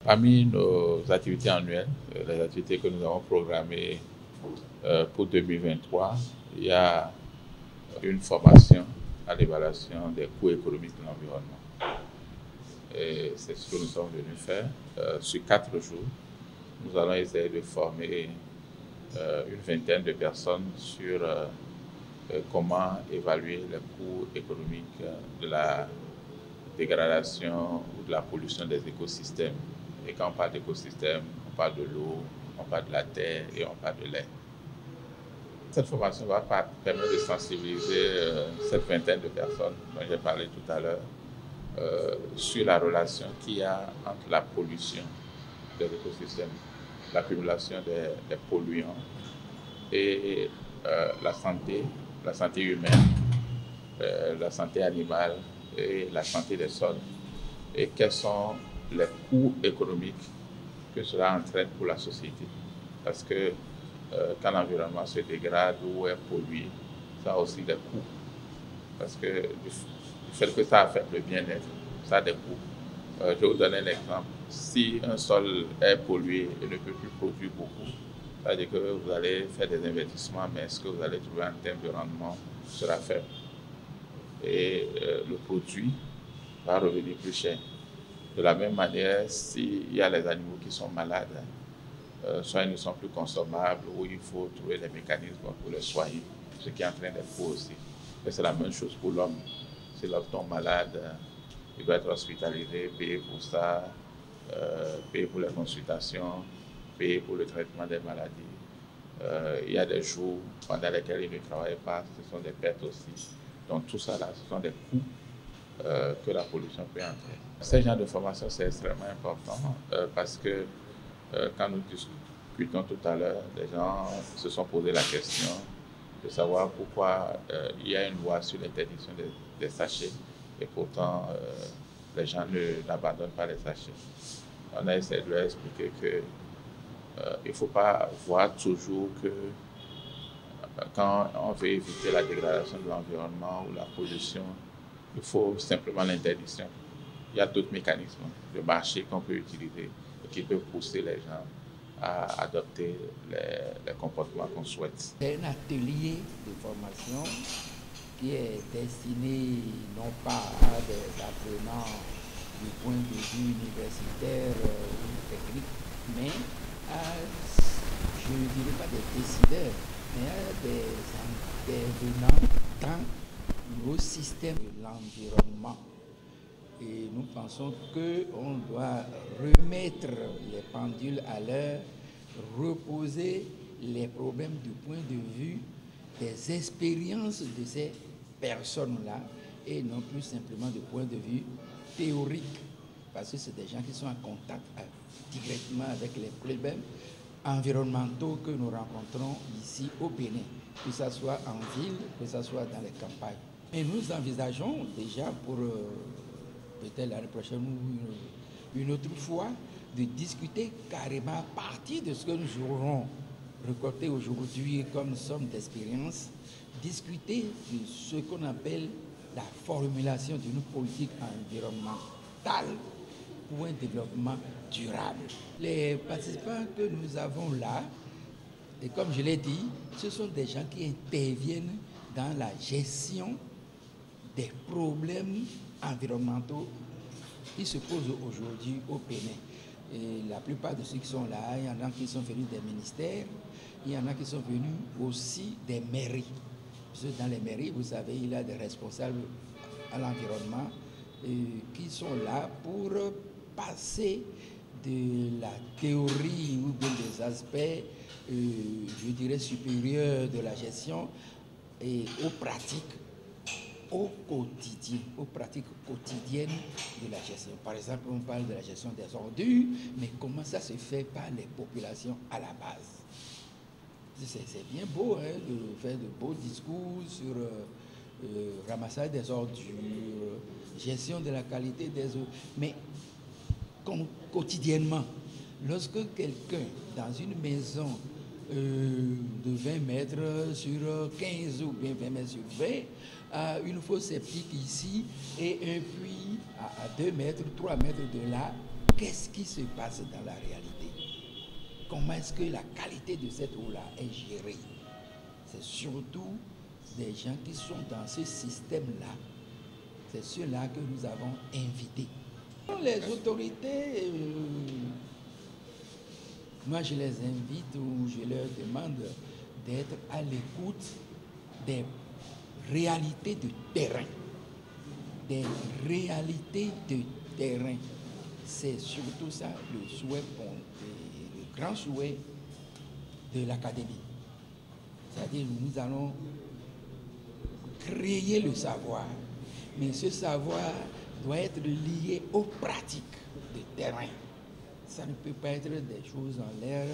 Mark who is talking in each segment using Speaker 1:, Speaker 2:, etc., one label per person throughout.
Speaker 1: Parmi nos activités annuelles, les activités que nous avons programmées pour 2023, il y a une formation à l'évaluation des coûts économiques de l'environnement. Et c'est ce que nous sommes venus faire. Sur 4 jours, nous allons essayer de former une vingtaine de personnes sur comment évaluer les coûts économiques de la dégradation ou de la pollution des écosystèmes. Et quand on parle d'écosystème, on parle de l'eau, on parle de la terre et on parle de l'air. Cette formation va permettre de sensibiliser cette vingtaine de personnes dont j'ai parlé tout à l'heure sur la relation qu'il y a entre la pollution de l'écosystème, l'accumulation des polluants et la santé humaine, la santé animale et la santé des sols. Et quels sont les coûts économiques que cela entraîne pour la société. Parce que quand l'environnement se dégrade ou est pollué, ça a aussi des coûts. Parce que du fait que ça affecte le bien-être, ça a des coûts. Je vais vous donner un exemple. Si un sol est pollué et ne peut plus produire beaucoup, ça veut dire que vous allez faire des investissements, mais ce que vous allez trouver en termes de rendement sera faible. Et le produit va revenir plus cher. De la même manière, s'il y a les animaux qui sont malades, soit ils ne sont plus consommables ou il faut trouver des mécanismes pour les soigner, ce qui entraîne des coûts aussi. Et c'est la même chose pour l'homme. Si l'homme tombe malade, il doit être hospitalisé, payer pour ça, payer pour les consultations, payer pour le traitement des maladies. Il y a des jours pendant lesquels il ne travaille pas, ce sont des pertes aussi. Donc tout ça là, ce sont des coûts que la pollution peut entraîner. Ce genre de formation, c'est extrêmement important parce que quand nous discutons tout à l'heure, les gens se sont posé la question de savoir pourquoi il y a une loi sur l'interdiction des sachets et pourtant les gens n'abandonnent pas les sachets. On a essayé de leur expliquer qu'il ne faut pas voir toujours que quand on veut éviter la dégradation de l'environnement ou la pollution, il faut simplement l'interdiction. Il y a d'autres mécanismes de marché qu'on peut utiliser et qui peuvent pousser les gens à adopter les comportements qu'on souhaite.
Speaker 2: C'est un atelier de formation qui est destiné non pas à des apprenants du point de vue universitaire ou technique, mais à, je ne dirais pas des décideurs, mais à des intervenants dans le système de l'environnement. Et nous pensons qu'on doit remettre les pendules à l'heure, reposer les problèmes du point de vue des expériences de ces personnes-là et non plus simplement du point de vue théorique, parce que c'est des gens qui sont en contact directement avec les problèmes environnementaux que nous rencontrons ici au Bénin, que ce soit en ville, que ce soit dans les campagnes. Et nous envisageons déjà pour peut-être l'année prochaine ou une autre fois, de discuter carrément à partir de ce que nous aurons récolté aujourd'hui comme somme d'expérience, discuter de ce qu'on appelle la formulation d'une politique environnementale pour un développement durable. Les participants que nous avons là, et comme je l'ai dit, ce sont des gens qui interviennent dans la gestion des problèmes environnementaux qui se posent aujourd'hui au Bénin. Et la plupart de ceux qui sont là, il y en a qui sont venus des ministères, il y en a qui sont venus aussi des mairies. Parce que dans les mairies, vous savez, il y a des responsables à l'environnement qui sont là pour passer de la théorie ou bien des aspects, je dirais, supérieurs de la gestion et aux pratiques au quotidien, aux pratiques quotidiennes de la gestion. Par exemple, on parle de la gestion des ordures, mais comment ça se fait par les populations à la base? C'est bien beau hein, de faire de beaux discours sur ramassage des ordures, gestion de la qualité des eaux, mais quotidiennement, lorsque quelqu'un dans une maison de 20 mètres sur 15 ou bien 20 mètres sur 20 a une fosse septique ici et un puits à 2 mètres, 3 mètres de là, qu'est-ce qui se passe dans la réalité? Comment est-ce que la qualité de cette eau-là est gérée? C'est surtout des gens qui sont dans ce système-là. C'est ceux-là que nous avons invités. Les autorités, moi je les invite ou je leur demande d'être à l'écoute des réalités de terrain. Des réalités de terrain. C'est surtout ça le souhait, le grand souhait de l'académie. C'est-à-dire nous allons créer le savoir, mais ce savoir doit être lié aux pratiques de terrain. Ça ne peut pas être des choses en l'air,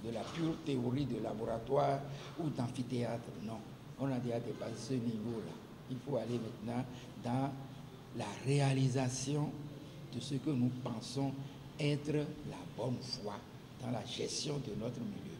Speaker 2: de la pure théorie de laboratoire ou d'amphithéâtre. Non, on a déjà dépassé ce niveau-là. Il faut aller maintenant dans la réalisation de ce que nous pensons être la bonne foi dans la gestion de notre milieu.